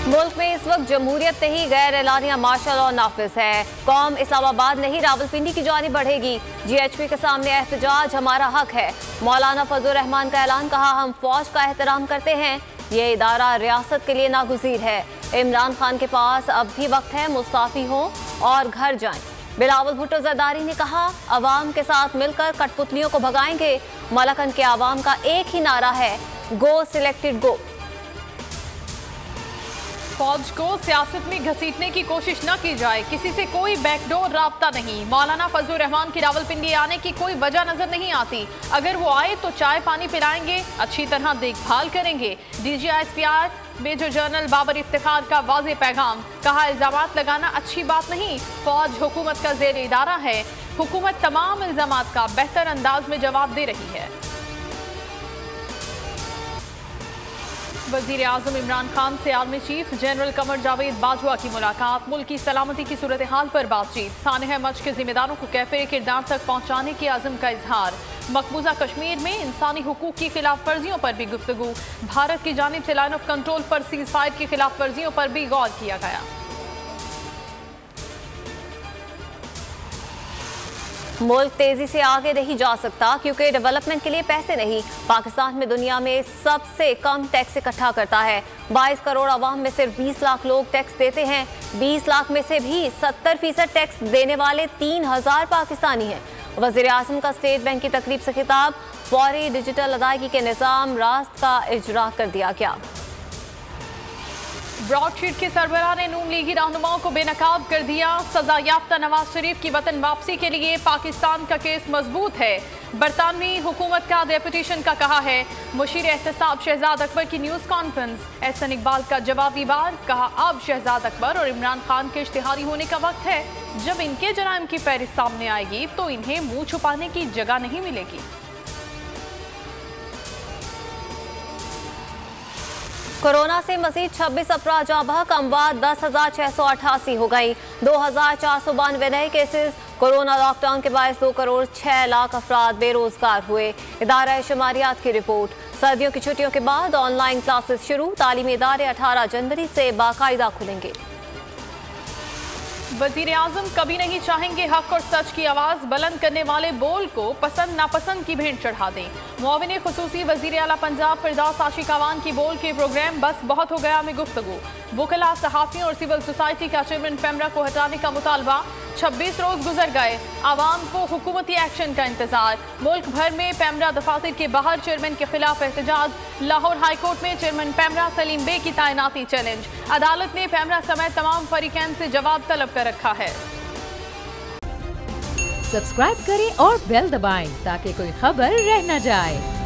मुल्क में इस वक्त जमहूरियत नहीं गैर एलानिया मार्शल लॉ नाफिज है। कौम इस्लामाबाद नहीं रावलपिंडी की जानिब बढ़ेगी। GHP के सामने एहतजाज हमारा हक है। मौलाना फजल रहमान का ऐलान, कहा हम फौज का एहतराम करते हैं। ये इदारा रियासत के लिए नागुज़ीर है। इमरान खान के पास अब भी वक्त है, मुस्ताफी हों और घर जाएं। बिलावल भुट्टो जरदारी ने कहा अवाम के साथ मिलकर कठपुतलियों को भगाएंगे। मलकन के अवाम का एक ही नारा है, गो सिलेक्टेड गो। फौज को सियासत में घसीटने की कोशिश न की जाए, किसी से कोई बैकडोर राब्ता नहीं। मौलाना फजल रहमान की रावलपिंडी आने की कोई वजह नजर नहीं आती। अगर वो आए तो चाय पानी पिलाएंगे, अच्छी तरह देखभाल करेंगे। DGISPR major general Babar Iftikhar का वाज़ेह पैगाम, कहा इल्जामात लगाना अच्छी बात नहीं। फौज हुकूमत का ज़ेर इदारा है। हुकूमत तमाम इल्जामात का बेहतर अंदाज में जवाब दे रही है। वज़ीर आज़म इमरान खान से army chief general Qamar Javed Bajwa की मुलाकात, मुल्क की सलामती की सूरत हाल पर बातचीत। सानह मच के जिम्मेदारों को कैफिर किरदार तक पहुँचाने के अज़म का इजहार। मकबूजा कश्मीर में इंसानी हुकूक की खिलाफ वर्जियों पर भी गुफ्तगू। भारत की जानिब से लाइन ऑफ कंट्रोल पर सीज फायर की खिलाफ वर्जियों पर भी गौर किया गया। मुल्क तेजी से आगे नहीं जा सकता क्योंकि डेवलपमेंट के लिए पैसे नहीं। पाकिस्तान में दुनिया में सबसे कम टैक्स इकट्ठा करता है। 22 करोड़ अवाम में सिर्फ 20 लाख लोग टैक्स देते हैं। 20 लाख में से भी 70% टैक्स देने वाले 3000 पाकिस्तानी हैं। वज़ीर आज़म का स्टेट बैंक की तकरीब से खिताब, फौरी डिजिटल अदायगी के निज़ाम रास्त का इजरा कर दिया गया। ब्रॉडशीट के सरबराह ने नून लीगी रहनुमाओं को बेनकाब कर दिया। सजा याफ्ता नवाज शरीफ की वतन वापसी के लिए पाकिस्तान का केस मजबूत है। बरतानवी हुकूमत का डेपुटेशन का कहा है। मुशीर एहतसाब शहजाद अकबर की न्यूज़ कॉन्फ्रेंस, एहसन इकबाल का जवाबी बार, कहा अब शहजाद अकबर और इमरान खान के इश्तिहारी होने का वक्त है। जब इनके जराइम की फहरिस्त सामने आएगी तो इन्हें मुंह छुपाने की जगह नहीं मिलेगी। कोरोना से मजीद 26 अफराद जाँ बहक, अमवात 10,688 हो गई। 2,492 नए केसेस। कोरोना लॉकडाउन के बायस 2 करोड़ 6 लाख अफराद बेरोजगार हुए। इदारा शुमारियात की रिपोर्ट, सर्दियों की छुट्टियों के बाद ऑनलाइन क्लासेस शुरू। तालीमी इदारे 18 जनवरी से बाकायदा खुलेंगे। वज़ीर आज़म कभी नहीं चाहेंगे हक और सच की आवाज़ बुलंद करने वाले बोल को पसंद नापसंद की भेंट चढ़ा दें। मुआविन खुसूसी वज़ीर आला पंजाब फिरदौस आशिक अवान की बोल के प्रोग्राम बस बहुत हो गया में गुफ्तगू। वकला, सहाफ़ियों और सिविल सोसाइटी का चेयरमैन पैमरा को हटाने का मुतालबा। 26 रोज गुजर गए, आवाम को हुकूमती एक्शन का इंतजार। मुल्क भर में पैमरा दफातर के बाहर चेयरमैन के खिलाफ एहतजाज। लाहौर हाई कोर्ट में चेयरमैन पैमरा सलीम बे की तैनाती चैलेंज। अदालत ने पैमरा समेत तमाम फरीकैन से जवाब तलब कर रखा है। सब्सक्राइब करें और बेल दबाएं ताकि कोई खबर रह न जाए।